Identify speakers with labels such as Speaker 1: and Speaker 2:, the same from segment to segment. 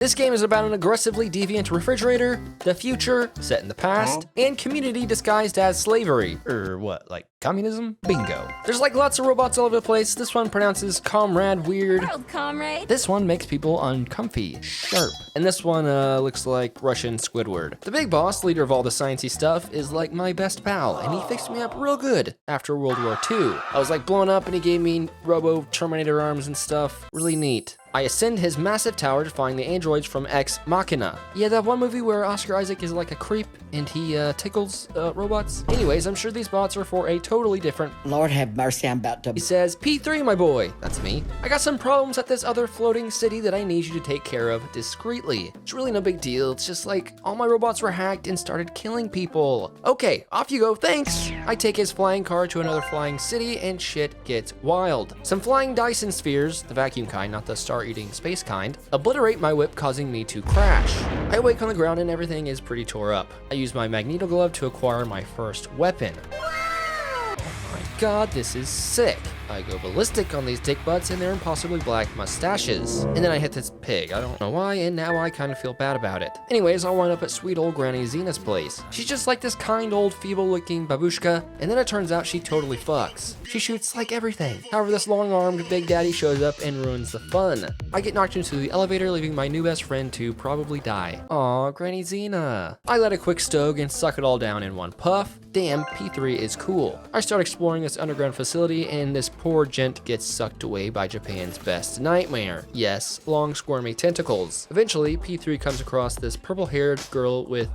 Speaker 1: This game is about an aggressively deviant refrigerator, the future, set in the past, and community disguised as slavery. Or what, like communism? Bingo. There's like lots of robots all over the place. This one pronounces comrade weird.
Speaker 2: World comrade.
Speaker 1: This one makes people uncomfy, sharp. And this one looks like Russian Squidward. The big boss, leader of all the sciencey stuff, is like my best pal, and he fixed me up real good after World War II. I was like blown up and he gave me Robo Terminator arms and stuff. Really neat. I ascend his massive tower to find the androids from Ex Machina. Yeah, that one movie where Oscar Isaac is like a creep and he tickles robots. Anyways, I'm sure these bots are for a totally different...
Speaker 3: Lord have mercy, I'm about to...
Speaker 1: He says, P3, my boy. That's me. I got some problems at this other floating city that I need you to take care of discreetly. It's really no big deal. It's just like all my robots were hacked and started killing people. Okay, off you go, thanks. I take his flying car to another flying city and shit gets wild. Some flying Dyson spheres, the vacuum kind, not the star-eating space kind, obliterate my whip, causing me to crash. I wake on the ground and everything is pretty tore up. I use my magneto glove to acquire my first weapon. Oh my god, this is sick. I go ballistic on these dick butts and their impossibly black mustaches. And then I hit this pig. I don't know why, and now I kind of feel bad about it. Anyways, I'll wind up at sweet old Granny Zena's place. She's just like this kind old feeble-looking babushka, and then it turns out she totally fucks. She shoots like everything. However, this long-armed Big Daddy shows up and ruins the fun. I get knocked into the elevator, leaving my new best friend to probably die. Aw, Granny Zena. I let a quick stoke and suck it all down in one puff. Damn, P3 is cool. I start exploring this underground facility, and this poor gent gets sucked away by Japan's best nightmare. Yes, long squirmy tentacles. Eventually, P3 comes across this purple-haired girl with,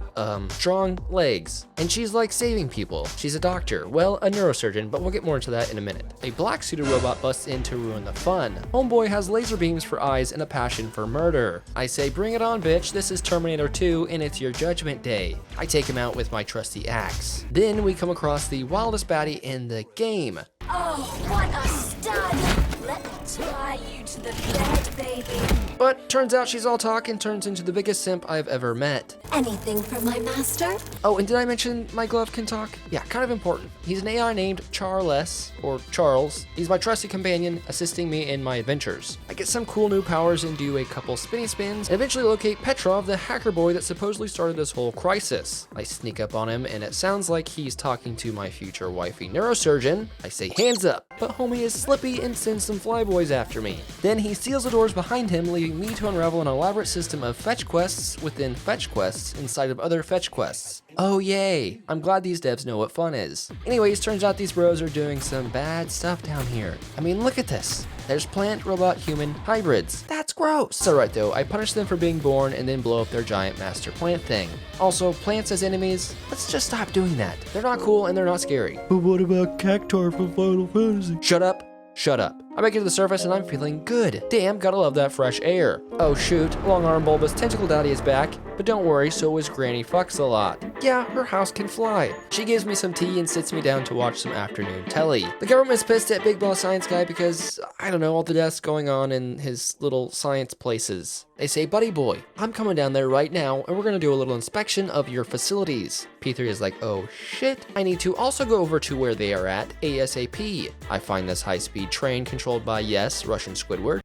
Speaker 1: strong legs. And she's like saving people. She's a doctor. Well, a neurosurgeon, but we'll get more into that in a minute. A black-suited robot busts in to ruin the fun. Homeboy has laser beams for eyes and a passion for murder. I say, bring it on, bitch. This is Terminator 2, and it's your judgment day. I take him out with my trusty axe. Then we come across the wildest baddie in the game.
Speaker 2: Oh, what a stud! Let me tie you to the bed, baby.
Speaker 1: But turns out she's all talk and turns into the biggest simp I've ever met.
Speaker 2: Anything for my master?
Speaker 1: Oh, and did I mention my glove can talk? Yeah, kind of important. He's an AI named Charles, or Charles. He's my trusty companion, assisting me in my adventures. I get some cool new powers and do a couple spinny spins, and eventually locate Petrov, the hacker boy that supposedly started this whole crisis. I sneak up on him, and it sounds like he's talking to my future wifey neurosurgeon. I say, hands up, but homie is slippy and sends some flyboys after me. Then he seals the doors behind him, leaving me to unravel an elaborate system of fetch quests within fetch quests inside of other fetch quests. Oh yay, I'm glad these devs know what fun is. Anyways, turns out these bros are doing some bad stuff down here. I mean, look at this. There's plant, robot, human hybrids. That's gross. It's alright though, I punish them for being born and then blow up their giant master plant thing. Also, plants as enemies, let's just stop doing that. They're not cool and they're not scary.
Speaker 4: But what about Cactar from Final Fantasy?
Speaker 1: Shut up. Shut up. I make it to the surface and I'm feeling good. Damn, gotta love that fresh air. Oh shoot, long arm bulbous tentacle daddy is back. But don't worry, so is Granny Fucks a lot. Yeah, her house can fly. She gives me some tea and sits me down to watch some afternoon telly. The government's pissed at Big Boss Science Guy because, I don't know, all the deaths going on in his little science places. They say, buddy boy, I'm coming down there right now and we're gonna do a little inspection of your facilities. P3 is like, oh shit, I need to also go over to where they are at ASAP. I find this high-speed train controlled by, yes, Russian Squidward.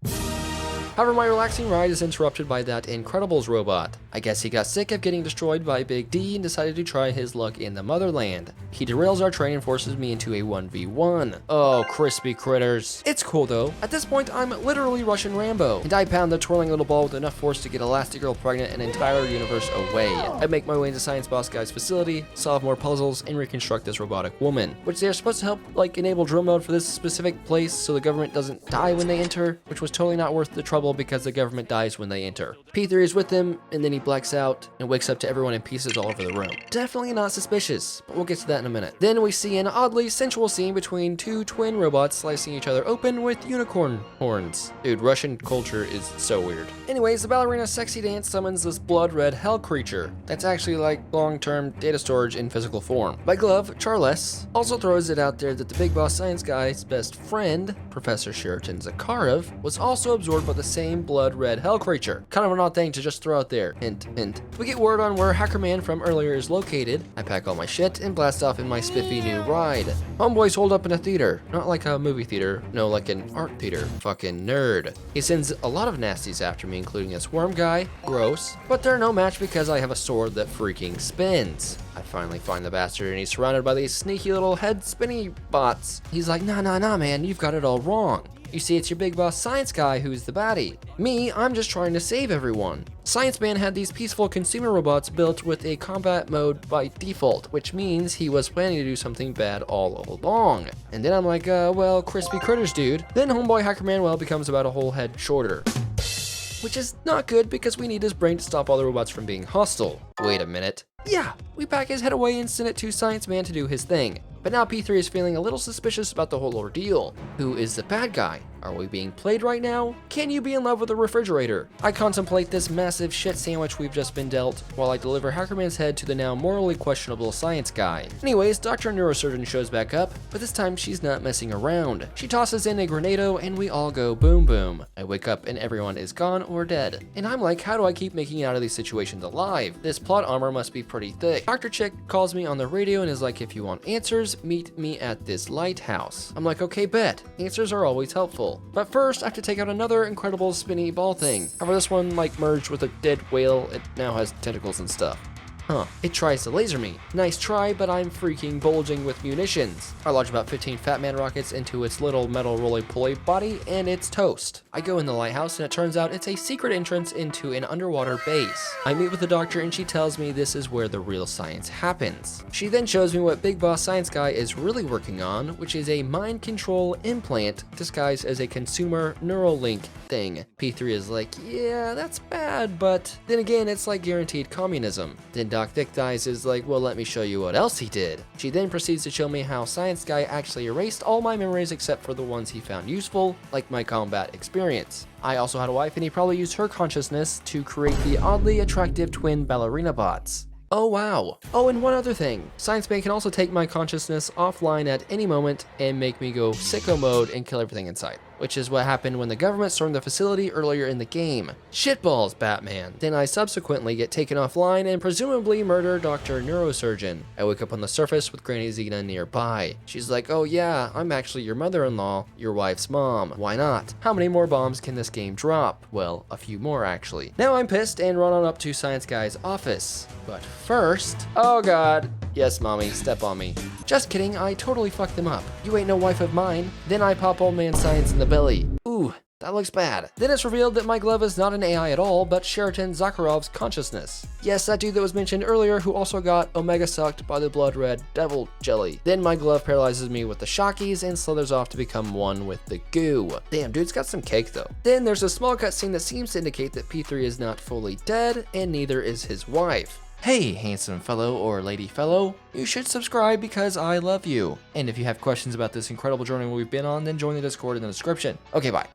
Speaker 1: However, my relaxing ride is interrupted by that Incredibles robot. I guess he got sick of getting destroyed by Big D and decided to try his luck in the motherland. He derails our train and forces me into a 1v1. Oh, crispy critters. It's cool though. At this point, I'm literally Russian Rambo, and I pound the twirling little ball with enough force to get Elastigirl pregnant and an entire universe away. I make my way into Science Boss Guy's facility, solve more puzzles, and reconstruct this robotic woman, which they're supposed to help like enable drill mode for this specific place so the government doesn't die when they enter, which was totally not worth the trouble because the government dies when they enter. P3 is with them, and then he blacks out and wakes up to everyone in pieces all over the room. Definitely not suspicious, but we'll get to that in a minute. Then we see an oddly sensual scene between two twin robots slicing each other open with unicorn horns. Dude, Russian culture is so weird. Anyways, the ballerina's sexy dance summons this blood-red hell creature that's actually like long-term data storage in physical form. My glove, Charles, also throws it out there that the Big Boss Science Guy's best friend, Professor Sheraton Zakharov, was also absorbed by the same blood red hell creature. Kind of an odd thing to just throw out there. Hint, hint. We get word on where Hacker Man from earlier is located. I pack all my shit and blast off in my spiffy new ride. Homeboy's holed up in a theater. Not like a movie theater, no, like an art theater. Fucking nerd. He sends a lot of nasties after me, including this worm guy. Gross. But they're no match because I have a sword that freaking spins. I finally find the bastard and he's surrounded by these sneaky little head spinny bots. He's like, nah, man, you've got it all wrong. You see, it's your big boss science guy who's the baddie. Me, I'm just trying to save everyone. Science Man had these peaceful consumer robots built with a combat mode by default, which means he was planning to do something bad all along. And then I'm like, well, crispy critters, dude. Then homeboy Hacker Man, becomes about a whole head shorter. Which is not good because we need his brain to stop all the robots from being hostile. Wait a minute. Yeah, we pack his head away and send it to Science Man to do his thing. But now P3 is feeling a little suspicious about the whole ordeal. Who is the bad guy? Are we being played right now? Can you be in love with a refrigerator? I contemplate this massive shit sandwich we've just been dealt while I deliver Hackerman's head to the now morally questionable science guy. Anyways, Dr. Neurosurgeon shows back up, but this time she's not messing around. She tosses in a grenado and we all go boom boom. I wake up and everyone is gone or dead. And I'm like, how do I keep making it out of these situations alive? This plot armor must be pretty thick. Dr. Chick calls me on the radio and is like, if you want answers, meet me at this lighthouse. I'm like, okay, bet. Answers are always helpful. But first, I have to take out another incredible spinny ball thing. However, this one merged with a dead whale. It now has tentacles and stuff. Huh, it tries to laser me. Nice try, but I'm freaking bulging with munitions. I launch about 15 Fat Man rockets into its little metal roly-poly body, and it's toast. I go in the lighthouse, and it turns out it's a secret entrance into an underwater base. I meet with the doctor, and she tells me this is where the real science happens. She then shows me what Big Boss Science Guy is really working on, which is a mind control implant disguised as a consumer Neuralink thing. P3 is like, yeah, that's bad, but then again, it's like guaranteed communism. Then Doc Thick Thighs is like, well, let me show you what else he did. She then proceeds to show me how Science Guy actually erased all my memories except for the ones he found useful, like my combat experience. I also had a wife and he probably used her consciousness to create the oddly attractive twin ballerina bots. Oh wow. Oh, and one other thing. Science Man can also take my consciousness offline at any moment and make me go sicko mode and kill everything in sight. Which is what happened when the government stormed the facility earlier in the game. Shitballs, Batman. Then I subsequently get taken offline and presumably murder Dr. Neurosurgeon. I wake up on the surface with Granny Xena nearby. She's like, oh yeah, I'm actually your mother-in-law, your wife's mom. Why not? How many more bombs can this game drop? Well, a few more actually. Now I'm pissed and run on up to Science Guy's office. But first, oh god. Yes, mommy, step on me. Just kidding, I totally fucked them up. You ain't no wife of mine. Then I pop old man Science in the belly. Ooh, that looks bad. Then it's revealed that my glove is not an AI at all, but Sheraton Zakharov's consciousness. Yes, that dude that was mentioned earlier who also got omega sucked by the blood red devil jelly. Then my glove paralyzes me with the shockies and slithers off to become one with the goo. Damn, dude's got some cake though. Then there's a small cutscene that seems to indicate that P3 is not fully dead, and neither is his wife. Hey, handsome fellow or lady fellow, you should subscribe because I love you. And if you have questions about this incredible journey we've been on, then join the Discord in the description. Okay, bye.